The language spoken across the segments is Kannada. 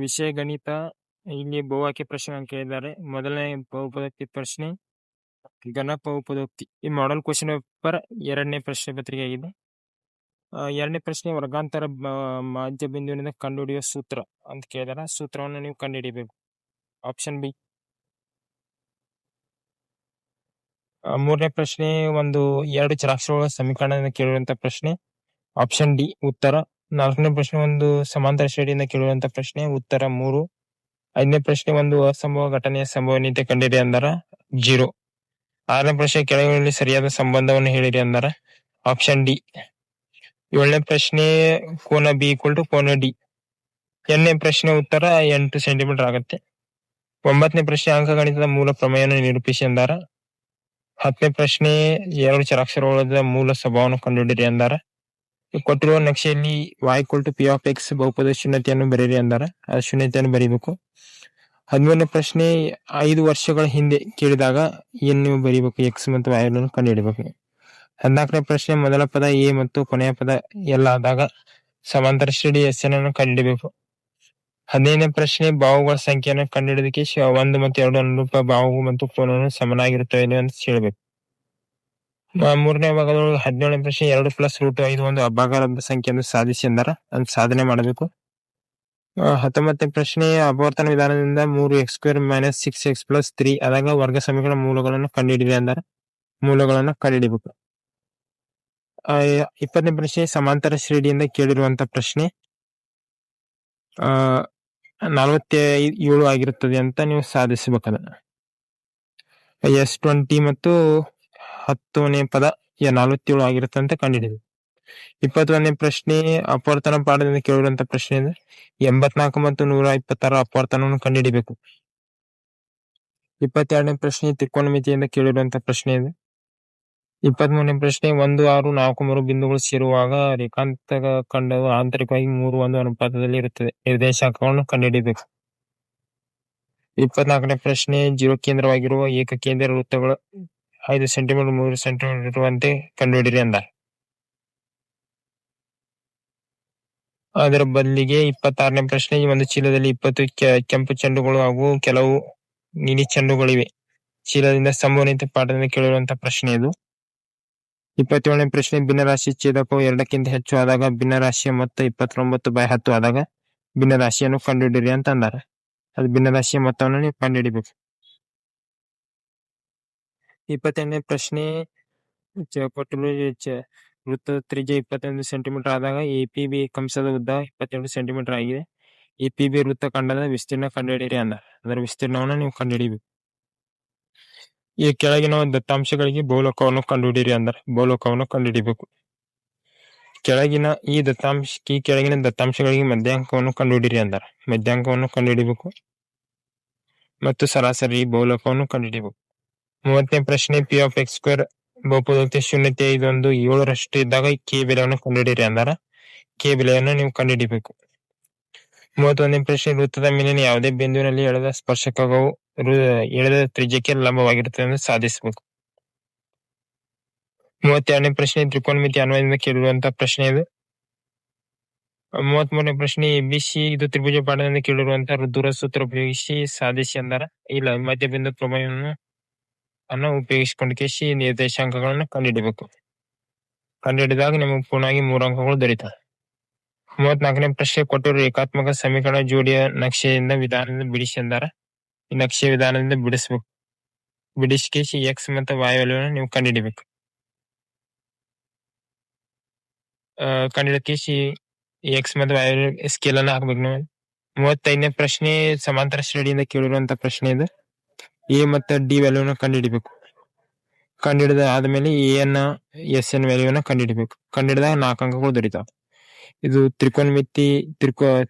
ವಿಷಯ ಗಣಿತ. ಇಲ್ಲಿ ಬಹುಆಯ್ಕೆ ಪ್ರಶ್ನೆಗಳನ್ನು ಕೇಳಿದ್ದಾರೆ. ಮೊದಲನೇ ಬಹುಪದೋಕ್ತಿ ಪ್ರಶ್ನೆ, ಘನ ಬಹುಪದೋಕ್ತಿ. ಈ ಮಾಡೆಲ್ ಕ್ವಶನ್ ಪೇಪರ್ 2ನೇ ಪ್ರಶ್ನೆ ಪತ್ರಿಕೆ ಆಗಿದೆ. 2ನೇ ಪ್ರಶ್ನೆ, ವರ್ಗಾಂತರ ಮಾಧ್ಯ ಬಿಂದುವಿನಿಂದ ಕಂಡುಹಿಡಿಯುವ ಸೂತ್ರ ಅಂತ ಕೇಳಿದಾರೆ. ಸೂತ್ರವನ್ನು ನೀವು ಕಂಡುಹಿಡಿಯಬೇಕು. Option B. 3ನೇ ಪ್ರಶ್ನೆ, ಒಂದು 2 ಚರಾಕ್ಷರಗಳ ಸಮೀಕರಣದಿಂದ ಕೇಳಿರುವಂತಹ ಪ್ರಶ್ನೆ. ಆಪ್ಷನ್ ಡಿ ಉತ್ತರ. 4ನೇ ಪ್ರಶ್ನೆ, ಒಂದು ಸಮಾಂತರ ಶ್ರೇಣಿಯಿಂದ ಕೇಳುವಂತ ಪ್ರಶ್ನೆ. ಉತ್ತರ 3. 5ನೇ ಪ್ರಶ್ನೆ, ಒಂದು ಅಸಂಭವ ಘಟನೆಯ ಸಂಭವನೀಯತೆ ಕಂಡಿರಿ ಅಂದಾರ 0. 6ನೇ ಪ್ರಶ್ನೆ, ಕೆಳಗಿನಲ್ಲಿ ಸರಿಯಾದ ಸಂಬಂಧವನ್ನು ಹೇಳಿರಿ ಅಂದಾರ. Option D. 7ನೇ ಪ್ರಶ್ನೆ, ಕೋನ ಬಿ ಈಕ್ವಲ್ ಟು ಕೋನ ಡಿ. 8ನೇ ಪ್ರಶ್ನೆ ಉತ್ತರ 8 ಸೆಂಟಿಮೀಟರ್ ಆಗುತ್ತೆ. 9ನೇ ಪ್ರಶ್ನೆ, ಅಂಕಗಣಿತದ ಮೂಲ ಪ್ರಮೇಯವನ್ನು ನಿರೂಪಿಸಿ ಅಂದಾರ. 10ನೇ ಪ್ರಶ್ನೆ, 2 ಚರಾಕ್ಷರಗಳ ಮೂಲ ಸ್ವಭಾವವನ್ನು ಕಂಡುಹಿಡಿರಿ ಅಂದಾರ. ಕೊಟ್ಟಿರುವ ನಕ್ಷೆಯಲ್ಲಿ y = p(x) ಬಹುಪದ ಶೂನ್ಯತೆಯನ್ನು ಬರೀರಿ ಅಂದಾರ. ಆ ಶೂನ್ಯತೆಯನ್ನು ಬರೀಬೇಕು. 13ನೇ ಪ್ರಶ್ನೆ, 5 ವರ್ಷಗಳ ಹಿಂದೆ ಕೇಳಿದಾಗ ಏನ್ ನೀವು ಬರೀಬೇಕು, x ಮತ್ತು y ಅನ್ನು ಕಂಡುಹಿಡಬೇಕು. 14ನೇ ಪ್ರಶ್ನೆ, ಮೊದಲ ಪದ a ಮತ್ತು ಕೊನೆಯ ಪದ l ಆದಾಗ ಸಮಾಂತರ ಶ್ರೇಣಿ s ಅನ್ನು ಕಂಡುಹಿಡಬೇಕು. 15ನೇ ಪ್ರಶ್ನೆ, ಬಾಹುಗಳ ಸಂಖ್ಯೆಯನ್ನು ಕಂಡುಹಿಡಿದಕ್ಕೆ 1 ಮತ್ತು 2 ಅನುರೂಪ ಬಾಹು ಮತ್ತು ಕೋನವನ್ನು ಸಮನಾಗಿರುತ್ತವೆ ಅಂತ ಹೇಳಬೇಕು. 3ನೇ ಭಾಗದೊಳಗೆ 17ನೇ ಪ್ರಶ್ನೆ, 2 + √5 ಒಂದು ಅಭಾಗಾರದ ಸಂಖ್ಯೆಯನ್ನು ಸಾಧಿಸಿ ಅಂದಾರ. ಅದನ್ನ ಸಾಧನೆ ಮಾಡಬೇಕು. 19ನೇ ಪ್ರಶ್ನೆ, ಅಪವರ್ತನ ವಿಧಾನದಿಂದ 3x² - 6x + 3 ಆದಾಗ ವರ್ಗ ಸಮೀಕರಣ ಮೂಲಗಳನ್ನು ಕಂಡುಹಿಡಿಯಿರಿ ಅಂದಾರ. ಮೂಲಗಳನ್ನು ಕಂಡುಹಿಡಿಬೇಕು. 20ನೇ ಪ್ರಶ್ನೆ, ಸಮಾಂತರ ಶ್ರೇಣಿಯಿಂದ ಕೇಳಿರುವಂತ ಪ್ರಶ್ನೆ 47 ಆಗಿರುತ್ತದೆ ಅಂತ ನೀವು ಸಾಧಿಸಬೇಕದ. S20 ಮತ್ತು 10ನೇ ಪದ 47 ಆಗಿರುತ್ತೆ ಅಂತ ಕಂಡುಹಿಡಿಬೇಕು. 21ನೇ ಪ್ರಶ್ನೆ, ಅಪವರ್ತನ ಪಾಠದಿಂದ ಕೇಳಿರುವಂತ ಪ್ರಶ್ನೆ ಇದೆ. 84 ಮತ್ತು 126 ಅಪವರ್ತನವನ್ನು ಕಂಡುಹಿಡಿಬೇಕು. 22ನೇ ಪ್ರಶ್ನೆ, ತ್ರಿಕೋನಮಿತಿಯಿಂದ ಕೇಳಿರುವಂತ ಪ್ರಶ್ನೆ ಇದೆ. 23ನೇ ಪ್ರಶ್ನೆ, 1, 6, 4, 3 ಬಿಂದುಗಳು ಸೇರುವಾಗ ರೇಖಾಂತ ಖಂಡವು ಆಂತರಿಕವಾಗಿ 3:1 ಅನುಪಾತದಲ್ಲಿ ಇರುತ್ತದೆ. ನಿರ್ದೇಶಾಂಕಗಳನ್ನು ಕಂಡುಹಿಡಿಬೇಕು. 24ನೇ ಪ್ರಶ್ನೆ, 0 ಕೇಂದ್ರವಾಗಿರುವ ಏಕಕೇಂದ್ರ ವೃತ್ತಗಳು 5 ಸೆಂಟಿಮೀಟರ್ 3 ಸೆಂಟಿಮೀಟರ್ ಇರುವಂತೆ ಕಂಡುಹಿಡಿರಿ ಅಂದ. ಅದರ ಬದಲಿಗೆ 26ನೇ ಪ್ರಶ್ನೆ, ಒಂದು ಚೀಲದಲ್ಲಿ 20 ಕೆಂಪು ಚೆಂಡುಗಳು ಹಾಗೂ ಕೆಲವು ನೀಲಿ ಚೆಂಡುಗಳಿವೆ. ಚೀಲದಿಂದ ಸಂಭವನೀಯತೆ ಪಾಠದಿಂದ ಕೇಳಿರುವಂತಹ ಪ್ರಶ್ನೆ ಇದು. 27ನೇ ಪ್ರಶ್ನೆ, ಭಿನ್ನರಾಶಿ ಛೇದಕವು 2ಕ್ಕಿಂತ ಹೆಚ್ಚು ಆದಾಗ ಭಿನ್ನರಾಶಿಯ ಮೊತ್ತ 29/10 ಆದಾಗ ಭಿನ್ನರಾಶಿಯನ್ನು ಕಂಡುಹಿಡಿಯಿರಿ ಅಂತ ಅಂದಾರ. ಅದು ಭಿನ್ನರಾಶಿಯ ಮೊತ್ತವನ್ನು ನೀವು ಕಂಡುಹಿಡಿಬೇಕು. 28ನೇ ಪ್ರಶ್ನೆ, ವೃತ್ತದ ತ್ರಿಜ್ಯ 21 ಸೆಂಟಿಮೀಟರ್ ಆದಾಗ APB ಕಂಸದ ಉದ್ದ 22 ಸೆಂಟಿಮೀಟರ್ ಆಗಿದೆ. APB ವೃತ್ತ ಖಂಡದ ವಿಸ್ತೀರ್ಣ ಕಂಡುಹಿಡಿಯಿರಿ ಅಂದಾರ. ಅದರ ವಿಸ್ತೀರ್ಣವನ್ನು ನೀವು ಕಂಡುಹಿಡಿಬೇಕು. ಈ ಕೆಳಗಿನ ದತ್ತಾಂಶಗಳಿಗೆ ಬಹುಲಕವನ್ನು ಕಂಡುಹಿಡಿಯಿರಿ ಅಂದಾರ. ಬಹುಲಕವನ್ನು ಕಂಡುಹಿಡಿಬೇಕು. ಕೆಳಗಿನ ದತ್ತಾಂಶಗಳಿಗೆ ಮಧ್ಯಾಂಕವನ್ನು ಕಂಡುಹಿಡಿಯಿರಿ ಅಂದಾರ. ಮಧ್ಯಾಂಕವನ್ನು ಕಂಡುಹಿಡಿಬೇಕು ಮತ್ತು ಸರಾಸರಿ ಬಹುಲಕವನ್ನು ಕಂಡುಹಿಡಿಬೇಕು. 30ನೇ ಪ್ರಶ್ನೆ, p(x²) ಬಹುಪದೋಕ್ತಿ ಶೂನ್ಯತೆ ಇದೊಂದು 7ರಷ್ಟು ಇದ್ದಾಗ k ಬೆಲೆಯನ್ನು ಕಂಡುಹಿಡಿಯಿರಿ ಅಂದಾರ. k ಬೆಲೆಯನ್ನು ನೀವು ಕಂಡುಹಿಡಿಬೇಕು. 31ನೇ ಪ್ರಶ್ನೆ, ವೃತ್ತದ ಮೇಲಿನ ಯಾವುದೇ ಬಿಂದುವಿನಲ್ಲಿ ಎಳೆದ ಸ್ಪರ್ಶಕವು ಎಳೆದ ತ್ರಿಜ್ಯಕ್ಕೆ ಲಂಬವಾಗಿರುತ್ತದೆ ಎಂದು ಸಾಧಿಸಬೇಕು. 32ನೇ ಪ್ರಶ್ನೆ, ತ್ರಿಕೋನಮಿತಿ ಅನ್ವಯದಿಂದ ಕೇಳಿರುವಂತಹ ಪ್ರಶ್ನೆ ಇದು. 33ನೇ ಪ್ರಶ್ನೆ, ABC ಇದು ತ್ರಿಭುಜ ಪಾಠದಿಂದ ಕೇಳಿರುವಂತಹ ದೂರ ಸೂತ್ರ ಉಪಯೋಗಿಸಿ ಸಾಧಿಸಿ ಅಂದಾರ. ಇಲ್ಲ, ಮಧ್ಯ ಬಿಂದು ಪ್ರಮೇಯವನ್ನು ಉಪಯೋಗಿಸಿಕೊಂಡು ಕೇಸಿ ನಿರ್ದೇಶಾಂಕಗಳನ್ನು ಕಂಡುಹಿಡಿಬೇಕು. ಕಂಡುಹಿಡಿದಾಗ ನಿಮಗೆ ಪೂರ್ಣವಾಗಿ 3 ಅಂಕಗಳು ದೊರೀತವೆ. 34ನೇ ಪ್ರಶ್ನೆ, ಕೊಟ್ಟಿರುವ ರೇಖಾತ್ಮಕ ಸಮೀಕರಣ ಜೋಡಿಯ ನಕ್ಷೆಯಿಂದ ವಿಧಾನದಿಂದ ಬಿಡಿಸಿ ಅಂದಾರ. ಈ ನಕ್ಷೆ ವಿಧಾನದಿಂದ ಬಿಡಿಸ್ಬೇಕು. ಬಿಡಿಸಿ x ಮತ್ತು y ವ್ಯಾಲ್ಯೂವನ್ನು ನೀವು ಕಂಡುಹಿಡಿಬೇಕು. ಕಂಡುಹಿಡಿಸಿ x ಮತ್ತು y ಸ್ಕೇಲ್ ಅನ್ನು ಹಾಕ್ಬೇಕು ನೀವು. 35ನೇ ಪ್ರಶ್ನೆ, ಸಮಾಂತರ ಶ್ರೇಣಿಯಿಂದ ಕೇಳಿರುವಂತ ಪ್ರಶ್ನೆ ಇದು. a ಮತ್ತು d ವ್ಯಾಲ್ಯೂನ ಕಂಡುಹಿಡಿಬೇಕು. ಕಂಡುಹಿಡಿದ ಆದ್ಮೇಲೆ a SN ವ್ಯಾಲ್ಯೂನ ಕಂಡುಹಿಡಿಬೇಕು. ಕಂಡುಹಿಡಿದಾಗ 4 ಅಂಕಗಳು ದೊರೀತಾವ. ಇದು ತ್ರಿಕೋನಮಿತಿ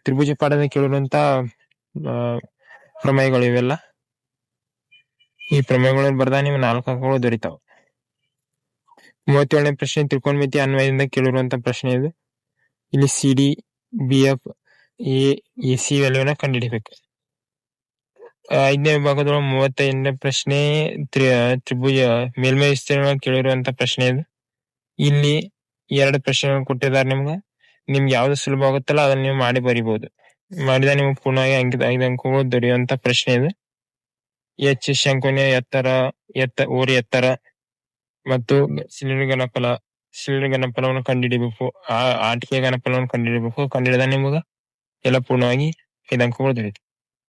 ತ್ರಿಭುಜ ಪಾಠದಿಂದ ಕೇಳಿರುವಂತ ಪ್ರಮೇಯಗಳು ಇವೆಲ್ಲ. ಈ ಪ್ರಮೇಯಗಳನ್ನು ಬರ್ದಾಗ ನೀವು 4 ಅಂಕಗಳು ದೊರೀತಾವ. 37ನೇ ಪ್ರಶ್ನೆ, ತ್ರಿಕೋನಮಿತಿ ಅನ್ವಯದಿಂದ ಕೇಳಿರುವಂತ ಪ್ರಶ್ನೆ ಇದು. ಇಲ್ಲಿ CD, BF, AC ವ್ಯಾಲ್ಯೂನ ಕಂಡುಹಿಡಿಬೇಕು. 5ನೇ ವಿಭಾಗದೊಳಗೆ 35ನೇ ಪ್ರಶ್ನೆ, ತ್ರಿಭುಜ ಮೇಲ್ಮೈ ವಿಸ್ತೀರ್ಣ ಕೇಳಿರುವಂತ ಪ್ರಶ್ನೆ ಇದು. ಇಲ್ಲಿ 2 ಪ್ರಶ್ನೆಗಳನ್ನು ಕೊಟ್ಟಿದ್ದಾರೆ ನಿಮ್ಗೆ ಯಾವ್ದು ಸುಲಭ ಆಗುತ್ತಲ್ಲ ಅದನ್ನ ನೀವು ಮಾಡಿ ಬರಿಬಹುದು. ಮಾಡಿದ ನಿಮಗೆ ಪೂರ್ಣವಾಗಿ 5 ಅಂಕಗಳು ದೊರೆಯುವಂತ ಪ್ರಶ್ನೆ ಇದು. ಎಚ್ ಶಂಕುವಿನ ಓರಿ ಎತ್ತರ ಮತ್ತು ಸಿಲಿಂಡರ್ ಘನಫಲವನ್ನು ಕಂಡುಹಿಡಿಯಬೇಕು. ಆಟಿಕೆ ಘನಫಲವನ್ನು ಕಂಡುಹಿಡಿಯಬೇಕು. ಕಂಡುಹಿಡಿದ ನಿಮಗೆ ಎಲ್ಲ ಪೂರ್ಣವಾಗಿ 5 ಅಂಕಗಳು ದೊರೆಯುತ್ತೆ.